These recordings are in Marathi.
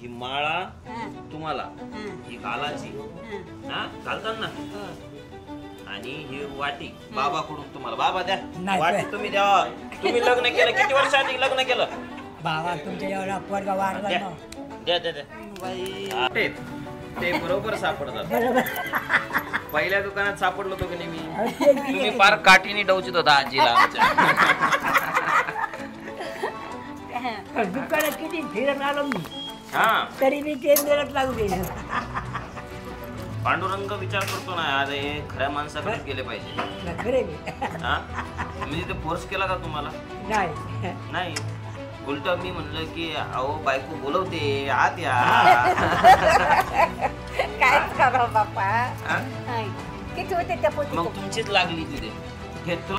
ही माळा तुम्हाला, ही घालाची हा घालताना, आणि ही वाटी बाबाकडून तुम्हाला. बाबा द्या वाटी, तुम्ही द्या. तुम्ही लग्न केलं किती वर्ष आधी लग्न केलं? बाबा तुमच्या एवढा पोरगा वारला ना. द्या द्या द्या. ते बरोबर सापडतात. पहिल्या दुकानात सापडलो होतो की नाही मी. तुम्ही फार काठीने डवचित होता आजीला आमच्या. दुकानात किती फिरत आलो मी, हा तरी मी ते मिळत लागू गेलं. पांडुरंग विचार करतो ना, अरे खऱ्या माणसाकडे गेले पाहिजे. खरे हा मी ते फोर्स केला का तुम्हाला? नाही नाही, उलट मी म्हणलं की अहो बायको बोलवते आत या. काय करा बापा, किती होते त्या पोटी? मग तुमचीच लागली तिथे. घेतो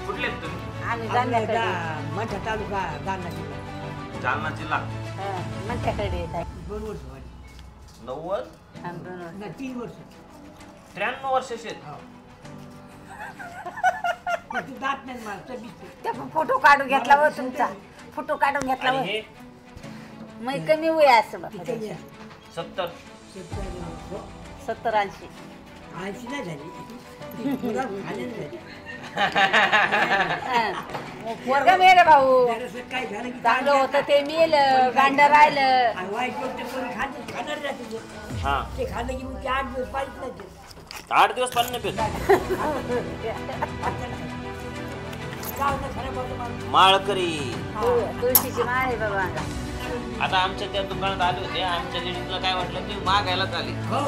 कुठले तुम्ही? आम्ही जाण्याकडे मोठा तालुका जालना जिल्हा. जालना जिल्हा. म्हणच्याकडे येत आहे. 2 वर्ष झाली. 90 नाही, 3 वर्ष. 93 वर्षाचे आहेत. तू दात नाही मला, तर दिसते. त्या फोटो काढून घेतला व तुमचा, फोटो काढून घेतला आणि व. हे मग कमी वय असं बाबा, 70 70-80. 80 नाही झाली. तुला खाल्लेलं झाली. पोरगा मेलं भाऊ, जरासं काय झालं की चांगलं होतं ते मेलं, गांड राहिलं. आणि वाईट गोष्ट कोणी खाणार राहते. हा ते खाल्लं की मग ते 8 दिवस पाहिजे नाही ते. 8 दिवस पाणी नाही पित. गावाला खराब होतं मला. माळकरी. तुळशीची माळ आहे बाबा. आता आमच्या त्या दुकानात आले होते, आमच्या लेडीजला काय वाटलं तुम्ही मागायलाच आली. हो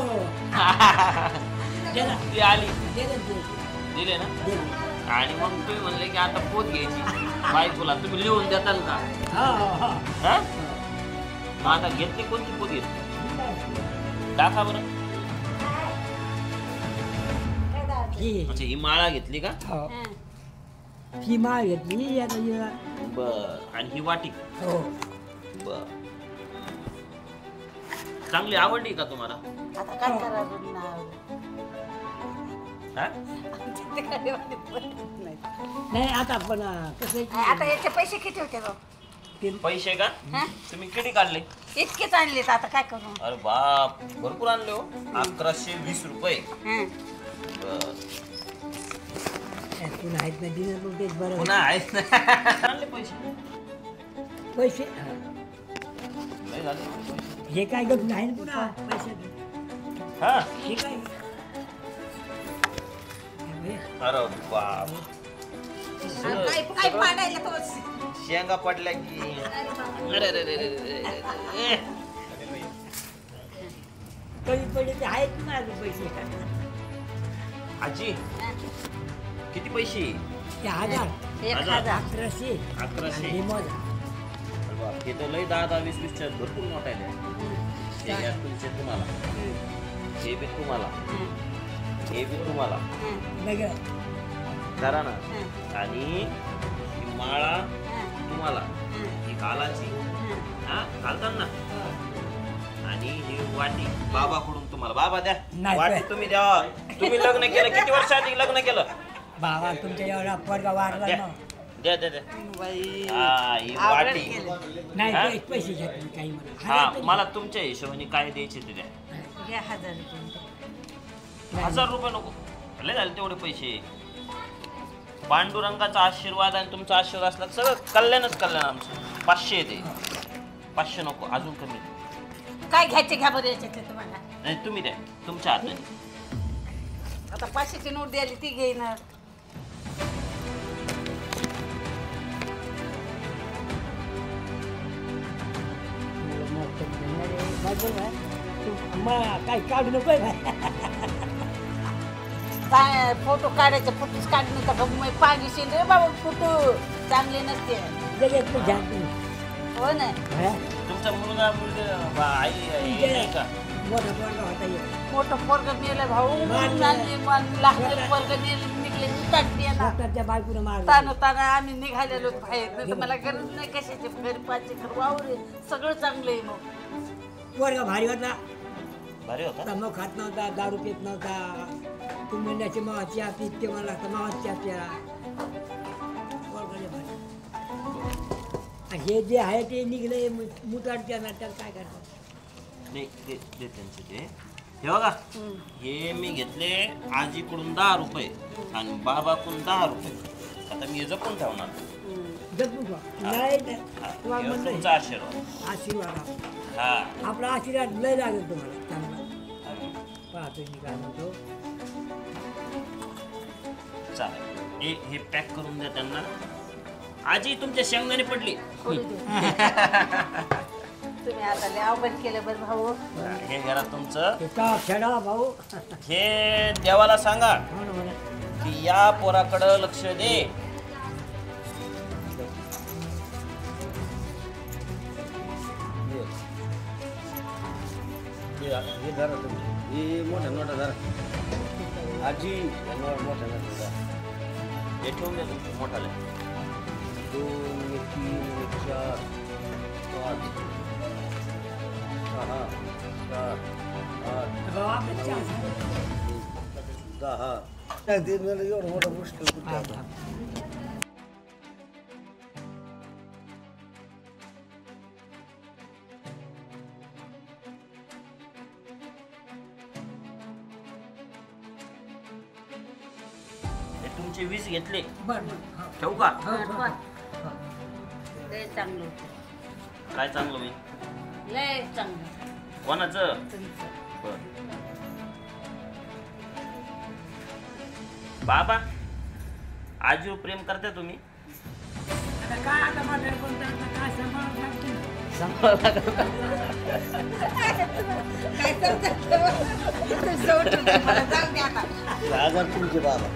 गेला ती आली, गेलं दिले ना. आणि मग तुम्ही म्हणले की आता पोत घ्यायची बायकोला, तुम्ही लिहून देताल का? हा हा हा? मग आता घेतली कोणती पोत घेतली दाखवा बरं. अच्छा, ही माळा घेतली का? हो ही माळ घेतली आता. बर. आणि ही वाटी. हो बर. चांगली आवडली का तुम्हाला? आता काय करावं ना, हा? नाही आता पण कसं आहे की आता याचे पैसे किती होते बाबा? पैसे का? हा? तुम्ही किती काढले? इतकेच आणलेत, आता काय करू? अरे बाप, भरपूर आणले हो. 1120 रुपये. हं. बर. तुला आहेत ना दिलं मग तेच बरं. पुन्हा आहेत ना. आणले पैसे. पैसे लय झाले पैसे. हे काय गप नाही ना पुन्हा पैसे. हा? हे काय अरे बाप, काय पाडायला तो? शेंगा पडल्या की. अरे रे रे रे रे. कमी पडले ते आहेत ना अजून पैसे. आजी किती पैसे? ते 1000 1000. 1100 1100. हे मोजा. अरे बाप, हे तर लय 10-20 च्या भरपूर नोट आहे. हे घ्या तुमचे, तुम्हाला हे बी, तुम्हाला हे बी, तुम्हाला वेगळं करा ना. आणि ही माळा तुम्हाला, ही घालाची हा घालताना, आणि ही वाटी बाबाकडून तुम्हाला. बाबा द्या नाही, वाटी, तुम्ही द्या. तुम्ही लग्न केलं किती वर्ष आधी लग्न केलं? बाबा तुमच्या एवढा पोरगा वारला द्या ना. द्या द्या द्या. हा, ही वाटी. नाही हा? पैसे घ्या तुम्ही काही म्हणा. हा, मला तुमच्या हिशोबाने काय द्यायचे ते द्या. घ्या 1000 रुपये. 1000 रुपये नको, लय झाले तेवढे पैसे. पांडुरंगाचा आशीर्वाद आणि तुमचा आशीर्वाद असला सगळं कल्याणच कल्याण आमचं. 500 येते. 500 नको, अजून कमी. काय घ्यायचे घ्या बरं याच्यातले तुम्हाला. नाही, तुम्ही द्या तुमच्या हाताने. आता 500ची नोट द्यायली ती घेईन. काय काढू नको काय फोटो काढायचे, फोटोच काढणे का मग पाहिजे रे बाबा, फोटो चांगले नसते. हो ना. तुमचा मुलगा मुलगा आई नाही का? मोठा पोरगा होता ये. मोठं पोरग नेलं भाऊ, लहान पोरग निघले डॉक्टरच्या बायकोने मारलं. ताना ताना आम्ही निघालेलो बाहेर. नाही तर मला गरज नाही कशाची, घरी 5 एकर वावर आहे, सगळं चांगलं आहे. मग पोरगा भारी होता. भारी होता. तंबाखू खात नव्हता, दारू पित नव्हता. तुम्ही म्हणण्याची मावाची आपली ते मला लागतं मावाची आपल्या. हे जे आहे ते निघले मुताडच्या नाट्यात काय करतात नाही ते त्यांचं ते हे बघा हे मी घेतले आजीकडून 10 रुपये आणि बाबाकडून 10 रुपये. आता मी हे जपून ठेवणार. जपून ठेवा. नाही हा, तुम्हाला हे म्हणलं तुमचा आशीर्वाद. आशीर्वाद हा आपला आशीर्वाद लय लागेल तुम्हाला चांगला. पाहतो मी काय म्हणतो. चालेल हे पॅक करून द्या त्यांना. आजी तुमच्या शेंगदाणे पडली. तुम्ही आता लय अवघड केलं बरं भाऊ. हे घरा तुमचं. एका खेळा भाऊ. हे देवाला सांगा हो ना, हो ना. की या पोराकडं लक्ष दे. हे धरा तुम्ही. हे मोठ्या नोटा धरा. आजी मोठ्या नोटा धरा. हे ठेवून द्या तुमचं मोठाले. 2 3 4 5 6 7 8 भाऊ, आपलं चहा झालं. 10. अगदी मला एवढं मोठं मुश्किल कुठं हा, आता. हा. हे तुमचे 20 घेतले. बरं बरं. हा. ठेवू का? हो, हो. लय चांगलं होतं. काय चांगलं मी लय चांगलं कोणाचं? तुमचं. बरं. बाबा आजीवर प्रेम करता तुम्ही? आता काय आता म्हातारे बोलतात, आता काय सांभाळावं लागतं. काय समजत मला जाऊ द्या आता. आजार तुमचे बाबा.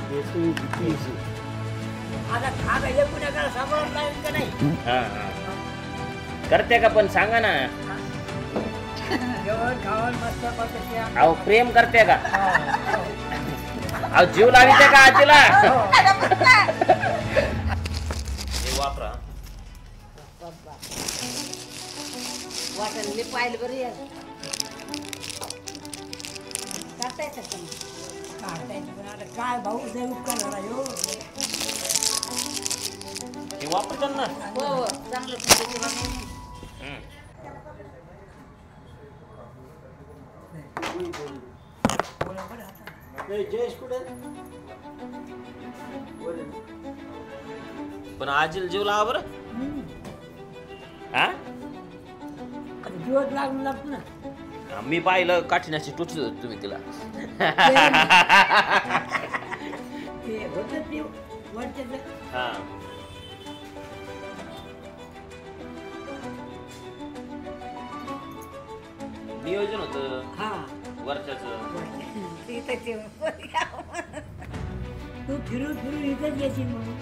हे तुम्ही किती आता खाणं हे कुणाकडे सांभाळावं लागेल का नाही. हा हा करते का पण सांगा ना. जेवण खावण मस्त पद्धती आहे. अहो प्रेम करते का? हो, अहो जीव लाविते का आजीला? हो. हे वापरा. बाबा वाटण मी पाहिलं बरं या टाकायचं का मग? काढतायचं पण आता काय भाऊ लय उपकार झाला ह्यो. हे वापरतात ना. हो हो चांगलं पद्धतीने. बोला बरं आता. जयेश कुठे? पण आजीला जीव लावा बरं. हा आता दिवस लागून लागतो ना. मी पाहिलं काठीनाशी टोचली होती तुम्ही तिला. ते होतं ते वरच्याचं. हा नियोजन होतं हा वर्षाचं. इथं ते तू फिरून फिरून इथंच येशील म्हणून.